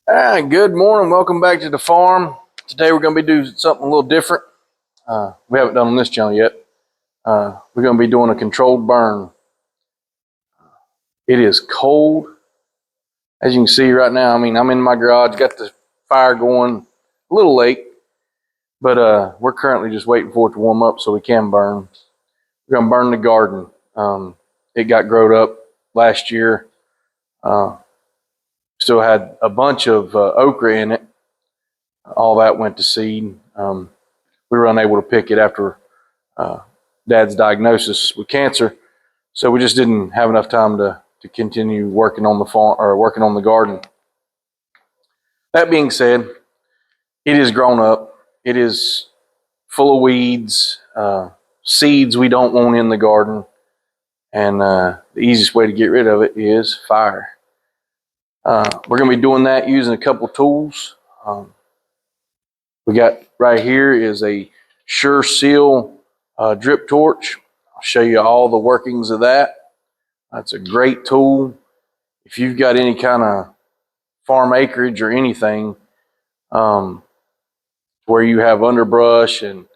All right, good morning. Welcome back to the farm. Today we're going to be doing something a little different. We haven't done on this channel yet. We're going to be doing a controlled burn. It is cold. As you can see right now, I'm in my garage, got the fire going a little late, but we're currently just waiting for it to warm up so we can burn. We're going to burn the garden. It got growed up last year. Still had a bunch of okra in it. All that went to seed. We were unable to pick it after Dad's diagnosis with cancer, so we just didn't have enough time to continue working on the farm or working on the garden. That being said, it is grown up. It is full of weeds, seeds we don't want in the garden, and the easiest way to get rid of it is fire. We're going to be doing that using a couple tools. We got right here is a Sure Seal drip torch. I'll show you all the workings of that. That's a great tool. If you've got any kind of farm acreage or anything where you have underbrush and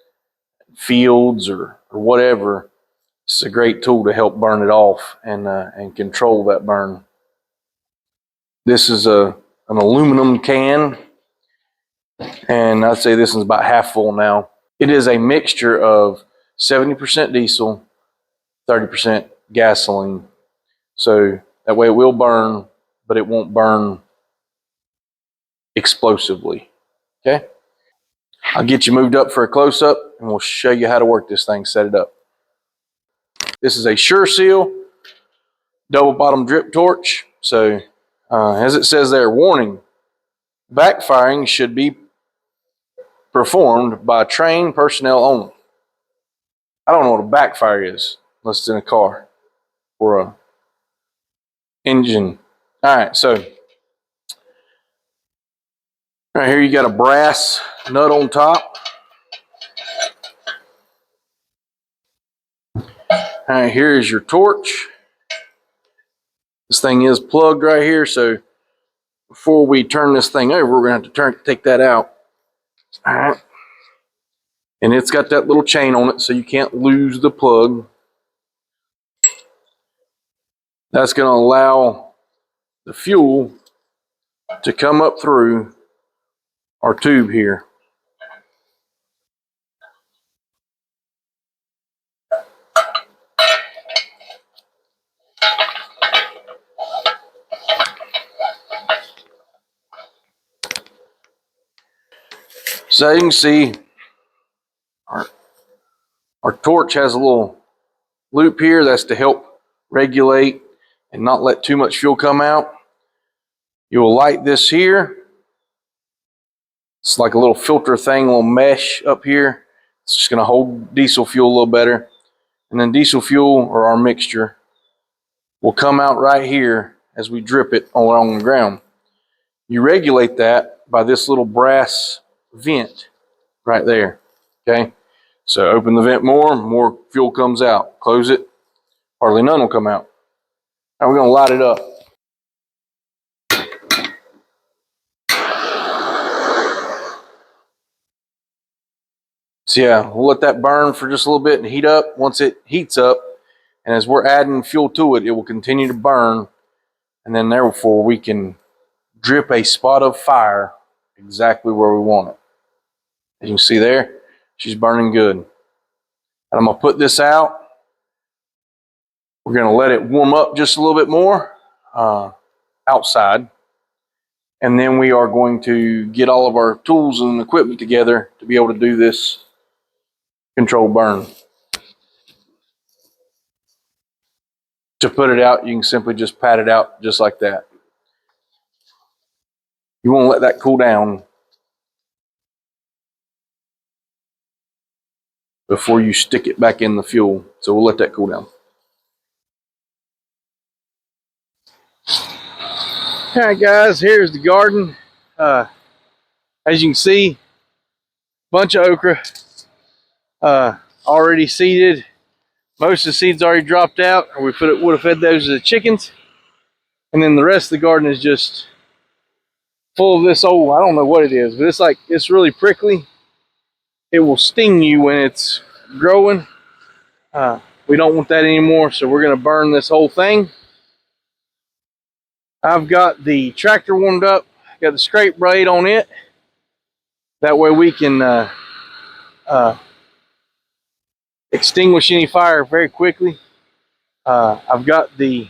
fields or whatever, it's a great tool to help burn it off and control that burn. This is an aluminum can, and I'd say this is about half full now. It is a mixture of 70% diesel, 30% gasoline. So that way it will burn, but it won't burn explosively. Okay? I'll get you moved up for a close-up, and we'll show you how to work this thing, set it up. This is a Sure Seal double bottom drip torch. So as it says there, warning, backfiring should be performed by trained personnel only. I don't know what a backfire is unless it's in a car or a engine. All right, so right here you got a brass nut on top. All right, here is your torch. This thing is plugged right here, so before we turn this thing over, we're going to have to take that out. All right. And it's got that little chain on it, so you can't lose the plug. That's going to allow the fuel to come up through our tube here. So you can see our torch has a little loop here that's to help regulate and not let too much fuel come out. You will light this here. It's like a little filter thing, a little mesh up here. It's just going to hold diesel fuel a little better. And then diesel fuel, or our mixture, will come out right here as we drip it along the ground. You regulate that by this little brass vent right there. Okay? So open the vent more fuel comes out. Close it, hardly none will come out. Now we're going to light it up. So yeah, we'll let that burn for just a little bit and heat up. Once it heats up, and as we're adding fuel to it, it will continue to burn, and then therefore we can drip a spot of fire exactly where we want it. As you can see there, she's burning good. And I'm going to put this out. We're going to let it warm up just a little bit more outside. And then we are going to get all of our tools and equipment together to be able to do this controlled burn. To put it out, you can simply just pat it out just like that. You want to let that cool down before you stick it back in the fuel. So we'll let that cool down. All right, guys, here's the garden. As you can see, a bunch of okra already seeded. Most of the seeds already dropped out, or we would have fed those to the chickens. And then the rest of the garden is just full of this old, I don't know what it is, but it's really prickly. It will sting you when it's growing. We don't want that anymore, so we're going to burn this whole thing. I've got the tractor warmed up, got the scrape blade on it. That way we can extinguish any fire very quickly. I've got the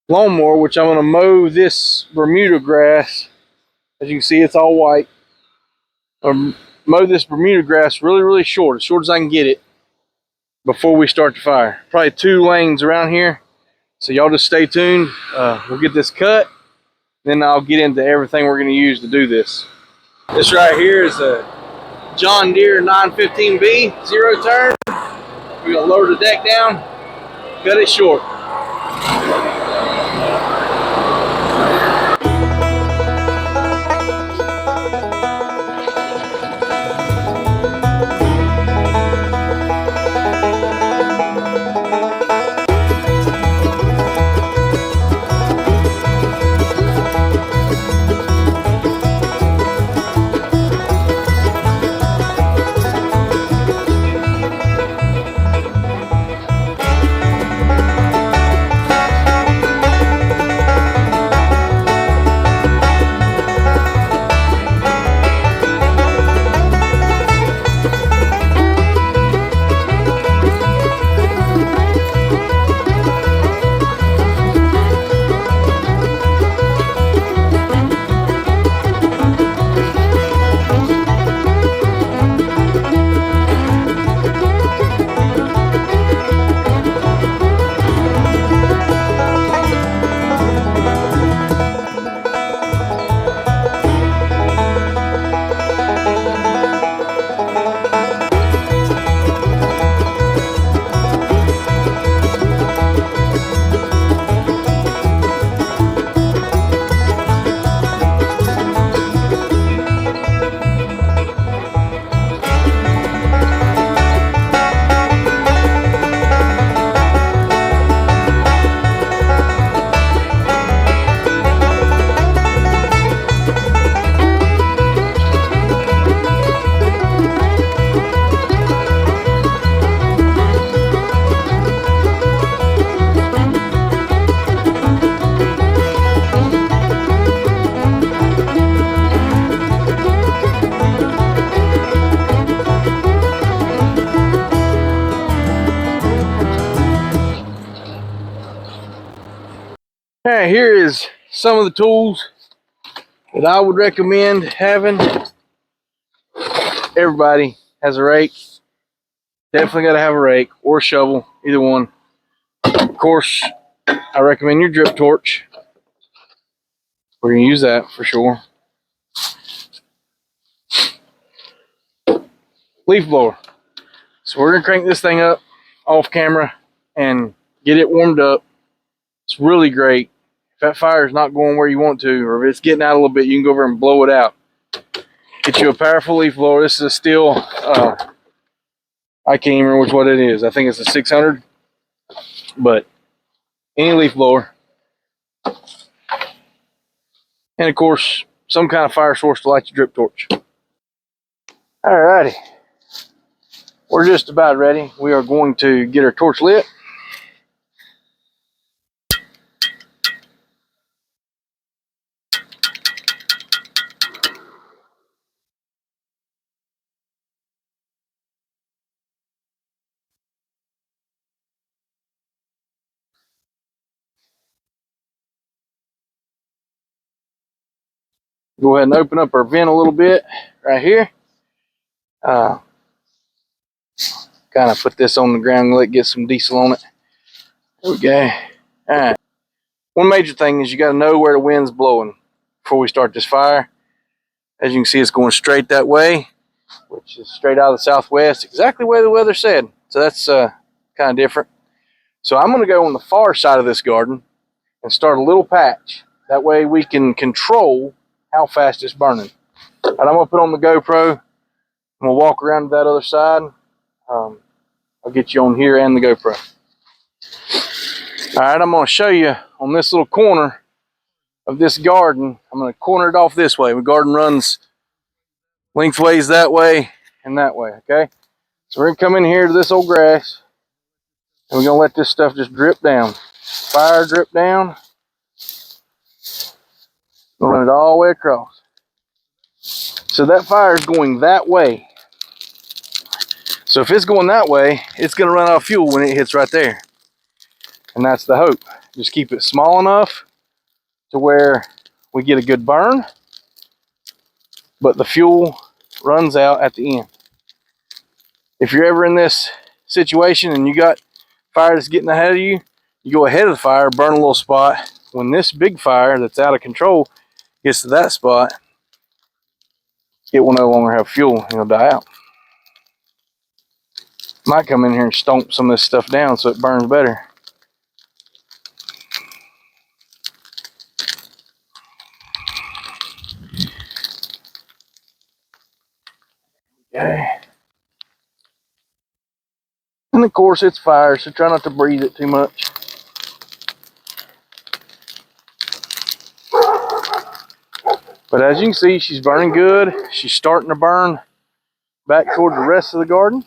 lawnmower, which I'm going to mow this Bermuda grass. As you can see, it's all white. Mow this Bermuda grass really short, as short as I can get it, before we start the fire. Probably 2 lanes around here. So y'all just stay tuned. We'll get this cut. Then I'll get into everything we're going to use to do this. This right here is a John Deere 915B, 0 turn. We're going to lower the deck down, cut it short. All right, here is some of the tools that I would recommend having. Everybody has a rake. Definitely got to have a rake or a shovel, either one. Of course, I recommend your drip torch. We're going to use that for sure. Leaf blower. So we're going to crank this thing up off camera and get it warmed up. It's really great. If that fire is not going where you want to, or if it's getting out a little bit, you can go over and blow it out. Get you a powerful leaf blower. This is a steel, I can't even remember what it is. I think it's a 600, but any leaf blower. And of course, some kind of fire source to light your drip torch. Alrighty, we're just about ready. We are going to get our torch lit. Go ahead and open up our vent a little bit right here. Kind of put this on the ground and let it get some diesel on it. There we go. All right. One major thing is you got to know where the wind's blowing before we start this fire. As you can see, it's going straight that way, which is straight out of the southwest, exactly where the weather said. So that's kind of different. So I'm going to go on the far side of this garden and start a little patch. That way we can control how fast it's burning. And I'm going to put on the GoPro and we'll walk around to that other side. I'll get you on here and the GoPro. All right, I'm going to show you on this little corner of this garden. I'm going to corner it off this way. The garden runs lengthways that way and that way, okay? So we're going to come in here to this old grass, and we're going to let this stuff just drip down. Fire drip down. We'll run it all the way across. So that fire is going that way. So if it's going that way, it's going to run out of fuel when it hits right there. And that's the hope. Just keep it small enough to where we get a good burn, but the fuel runs out at the end. If you're ever in this situation and you got fire that's getting ahead of you, you go ahead of the fire, burn a little spot. When this big fire that's out of control gets to that spot, it will no longer have fuel and it'll die out. Might come in here and stomp some of this stuff down so it burns better. Okay. And of course it's fire, so try not to breathe it too much. But as you can see, she's burning good. She's starting to burn back toward the rest of the garden.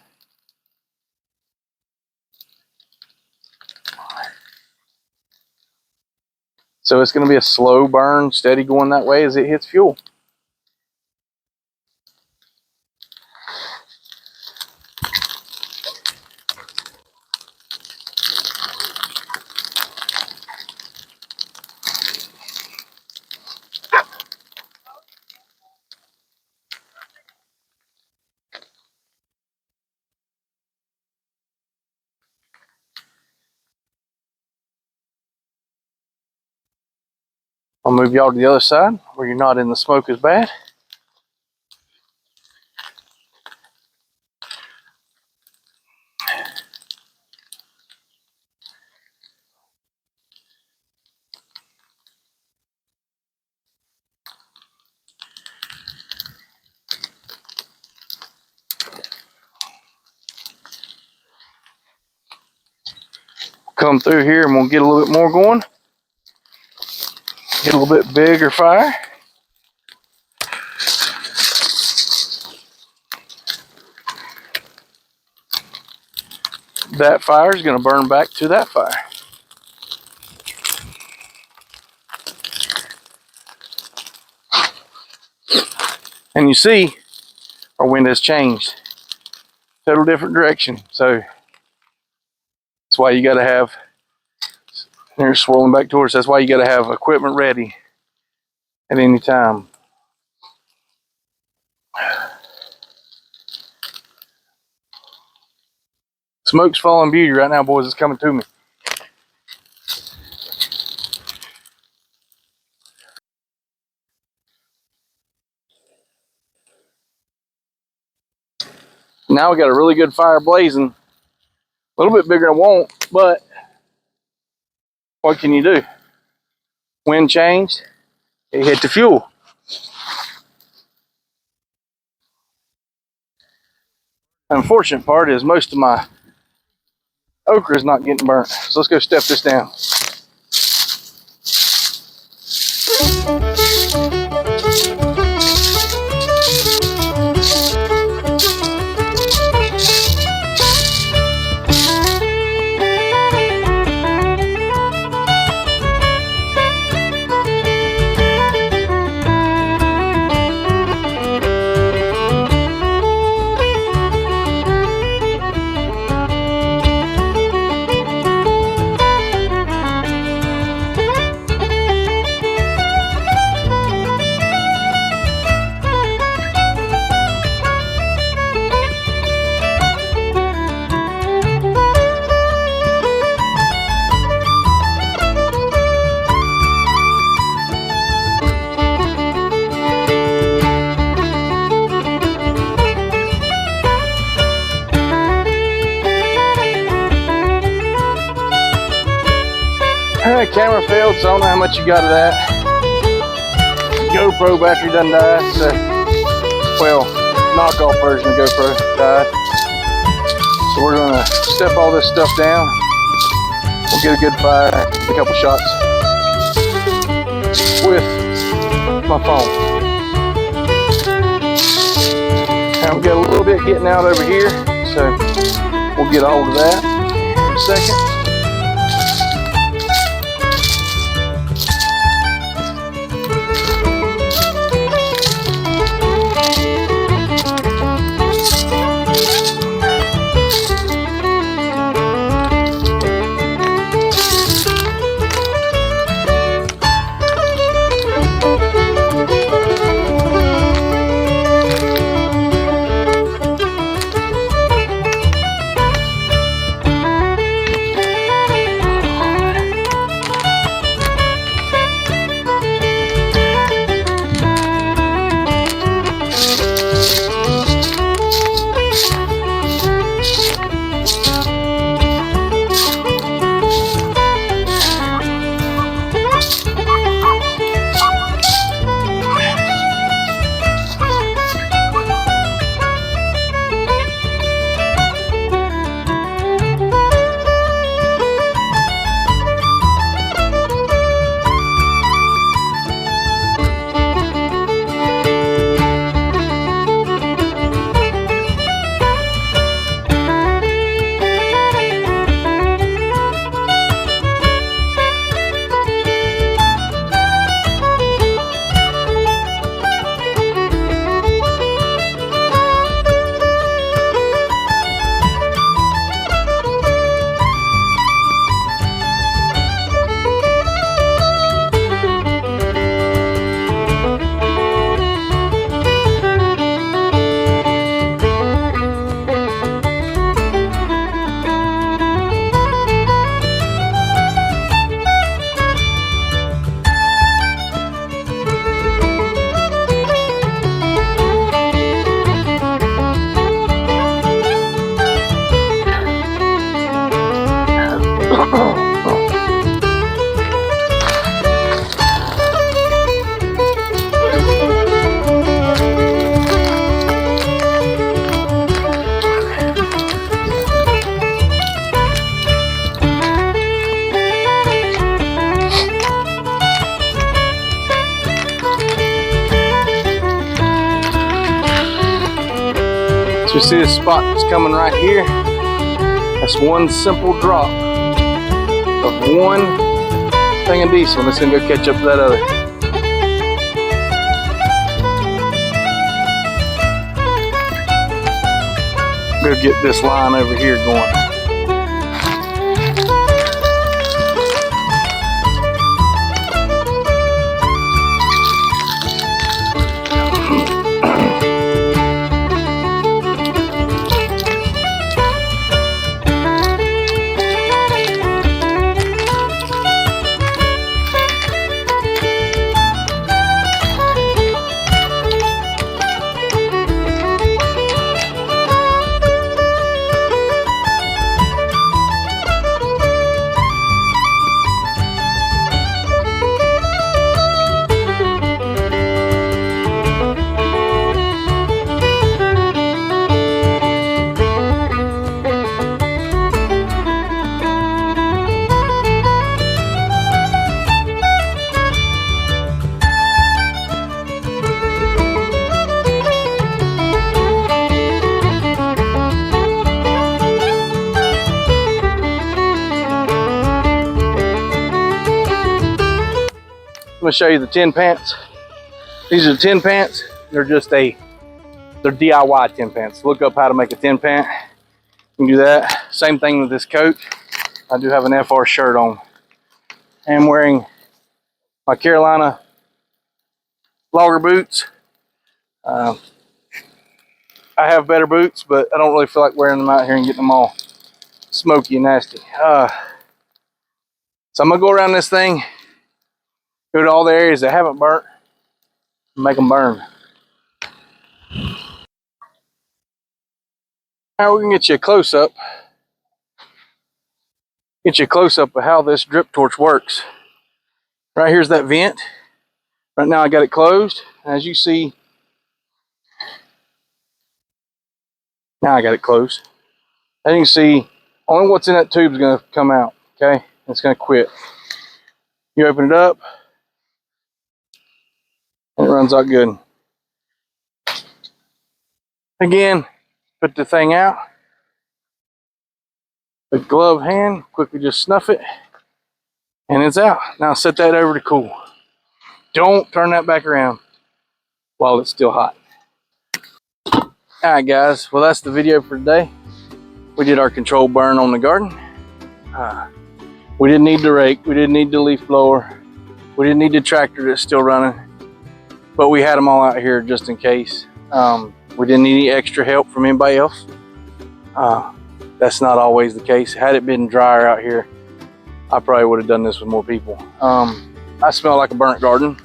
So it's going to be a slow burn, steady going that way as it hits fuel. I'll move y'all to the other side where you're not in the smoke as bad. Come through here and we'll get a little bit more going. Get a little bit bigger fire. That fire is going to burn back to that fire. And you see, our wind has changed. Total different direction. So that's why you got to have, they're swirling back towards us. That's why you got to have equipment ready at any time. Smoke's falling beauty right now, boys. It's coming to me. Now we got a really good fire blazing. A little bit bigger than I want, but what can you do? Wind changed, it hit the fuel. The unfortunate part is most of my okra is not getting burnt. So let's go step this down. Camera failed, so I don't know how much you got of that. GoPro battery done died, so, well, knockoff version of GoPro died. So we're gonna step all this stuff down. We'll get a good fire, a couple shots. with my phone. Now we've got a little bit getting out over here, so we'll get a hold of that in a second. So you see this spot that's coming right here? That's one simple drop of one thing of diesel, and it's gonna go catch up to that other. Go get this line over here going. I'm gonna show you the tin pants. These are the tin pants. They're DIY tin pants. Look up how to make a tin pant. You can do that. Same thing with this coat. I do have an FR shirt on. I'm wearing my Carolina logger boots. I have better boots, but I don't really feel like wearing them out here and getting them all smoky and nasty. So I'm gonna go around this thing, go to all the areas that haven't burnt, and make them burn. Now we can get you a close-up. Get you a close-up of how this drip torch works. Right here's that vent. Right now I got it closed. As you see, now I got it closed. As you can see, only what's in that tube is going to come out. Okay, it's going to quit. You open it up. It runs out good. Again, put the thing out. The glove hand, quickly just snuff it, and it's out. Now set that over to cool. Don't turn that back around while it's still hot. Alright guys, well that's the video for today. We did our control burn on the garden. We didn't need the rake, we didn't need the leaf blower, we didn't need the tractor that's still running, but we had them all out here just in case. We didn't need any extra help from anybody else. That's not always the case. Had it been drier out here, I probably would have done this with more people. I smell like a burnt garden.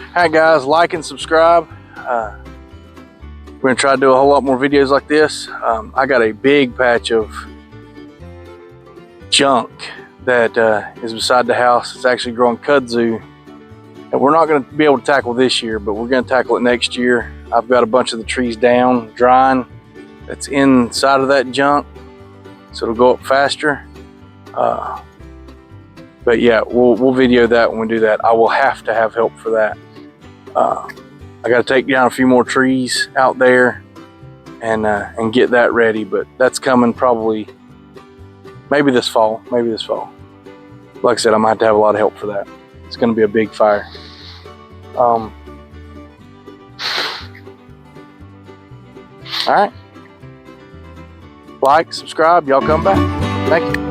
Alright guys, like and subscribe. We're gonna try to do a whole lot more videos like this. I got a big patch of junk that is beside the house. It's actually growing kudzu, and we're not gonna be able to tackle this year, but we're gonna tackle it next year. I've got a bunch of the trees down, drying, that's inside of that junk, so it'll go up faster. But yeah, we'll video that when we do that. I will have to have help for that. I got to take down a few more trees out there and get that ready, but that's coming probably maybe this fall. Like I said, I might have a lot of help for that. It's going to be a big fire. All right. Like, subscribe, y'all come back. Thank you.